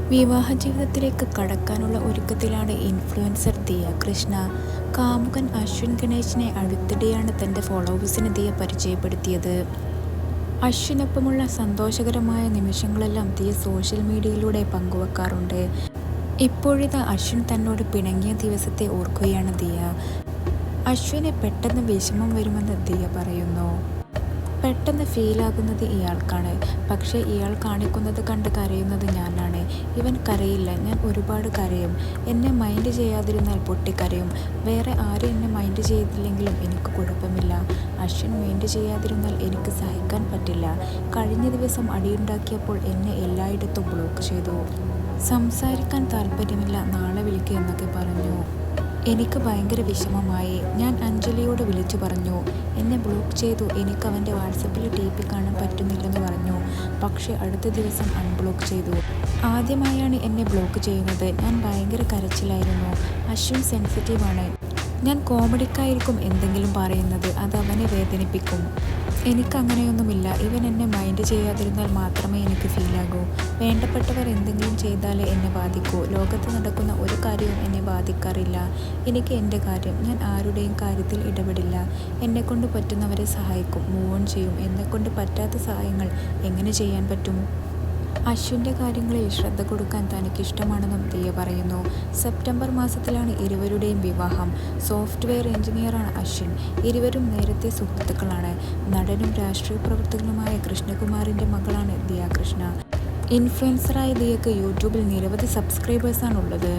വിവാഹ ജീവിതത്തിലേക്ക് കടക്കാനുള്ള ഒരുക്കത്തിലാണ് ഇൻഫ്ലുവൻസർ ദിയ കൃഷ്ണ. കാമുകൻ അശ്വിൻ ഗണേശിനെ അടുത്തിടെയാണ് തൻ്റെ ഫോളോവേഴ്സിന് ദിയ പരിചയപ്പെടുത്തിയത്. അശ്വിനൊപ്പമുള്ള സന്തോഷകരമായ നിമിഷങ്ങളെല്ലാം ദിയ സോഷ്യൽ മീഡിയയിലൂടെ പങ്കുവെക്കാറുണ്ട്. ഇപ്പോഴിതാ അശ്വിൻ തന്നോട് പിണങ്ങിയ ദിവസത്തെ ഓർക്കുകയാണ് ദിയ. അശ്വിന് പെട്ടെന്ന് വിഷമം വരുമെന്ന് ദിയ പറയുന്നു. പെട്ടെന്ന് ഫീലാകുന്നത് ഇയാൾക്കാണ്, പക്ഷേ ഇയാൾ കാണിക്കുന്നത് കണ്ട് കരയുന്നത് ഞാനാണ്. ഇവൻ കരയില്ല, ഞാൻ ഒരുപാട് കരയും. എന്നെ മൈൻഡ് ചെയ്യാതിരുന്നാൽ പൊട്ടിക്കരയും. വേറെ ആരും എന്നെ മൈൻഡ് ചെയ്തില്ലെങ്കിലും എനിക്ക് കുഴപ്പമില്ല. അശ്വിൻ മൈൻഡ് ചെയ്യാതിരുന്നാൽ എനിക്ക് സഹിക്കാൻ പറ്റില്ല. കഴിഞ്ഞ ദിവസം അടിയുണ്ടാക്കിയപ്പോൾ എന്നെ എല്ലായിടത്തും ബ്ലോക്ക് ചെയ്തു. സംസാരിക്കാൻ താല്പര്യമില്ല, നാളെ വിളിക്കുക എന്നൊക്കെ പറഞ്ഞു. എനിക്ക് ഭയങ്കര വിഷമമായി. ഞാൻ അഞ്ജലിയോട് വിളിച്ചു പറഞ്ഞു. എന്നെ ബ്ലോക്ക് ചെയ്തു. എനിക്ക് അവൻ്റെ വാട്സപ്പിൽ TP കാണാൻ പറ്റുന്നില്ലെന്ന് പറഞ്ഞു. പക്ഷേ അടുത്ത ദിവസം അൺബ്ലോക്ക് ചെയ്തു. ആദ്യമായാണ് എന്നെ ബ്ലോക്ക് ചെയ്യുന്നത്. ഞാൻ ഭയങ്കര കരച്ചിലായിരുന്നു. അശ്വിൻ സെൻസിറ്റീവാണ്. ഞാൻ കോമഡിക്കായിരിക്കും എന്തെങ്കിലും പറയുന്നത്, അത് അവനെ വേദനിപ്പിക്കും. എനിക്കങ്ങനെയൊന്നുമില്ല. ഇവൻ എന്നെ മൈൻഡ് ചെയ്യാതിരുന്നാൽ മാത്രമേ എനിക്ക് ഫീലാകൂ. വേണ്ടപ്പെട്ടവർ എന്തെങ്കിലും ചെയ്താലേ എന്നെ ബാധിക്കൂ. ലോകത്ത് നടക്കുന്ന ഒരു കാര്യവും എന്നെ ബാധിക്കാറില്ല. എനിക്ക് എൻ്റെ കാര്യം. ഞാൻ ആരുടെയും കാര്യത്തിൽ ഇടപെടില്ല. എന്നെക്കൊണ്ട് പറ്റുന്നവരെ സഹായിക്കും, മൂവ് ഓൺ ചെയ്യും. എന്നെക്കൊണ്ട് പറ്റാത്ത സഹായങ്ങൾ എങ്ങനെ ചെയ്യാൻ പറ്റും? അശ്വിൻ്റെ കാര്യങ്ങളിൽ ശ്രദ്ധ കൊടുക്കാൻ തനിക്കിഷ്ടമാണെന്നും ദിയ പറയുന്നു. സെപ്റ്റംബർ മാസത്തിലാണ് ഇരുവരുടെയും വിവാഹം. സോഫ്റ്റ്വെയർ എഞ്ചിനീയറാണ് അശ്വിൻ. ഇരുവരും നേരത്തെ സുഹൃത്തുക്കളാണ്. നടനും രാഷ്ട്രീയ പ്രവർത്തകനുമായ കൃഷ്ണകുമാറിൻ്റെ മകളാണ് ദിയ കൃഷ്ണ. ഇൻഫ്ലുവൻസറായ ദിയക്ക് യൂട്യൂബിൽ നിരവധി സബ്സ്ക്രൈബേഴ്സാണുള്ളത്.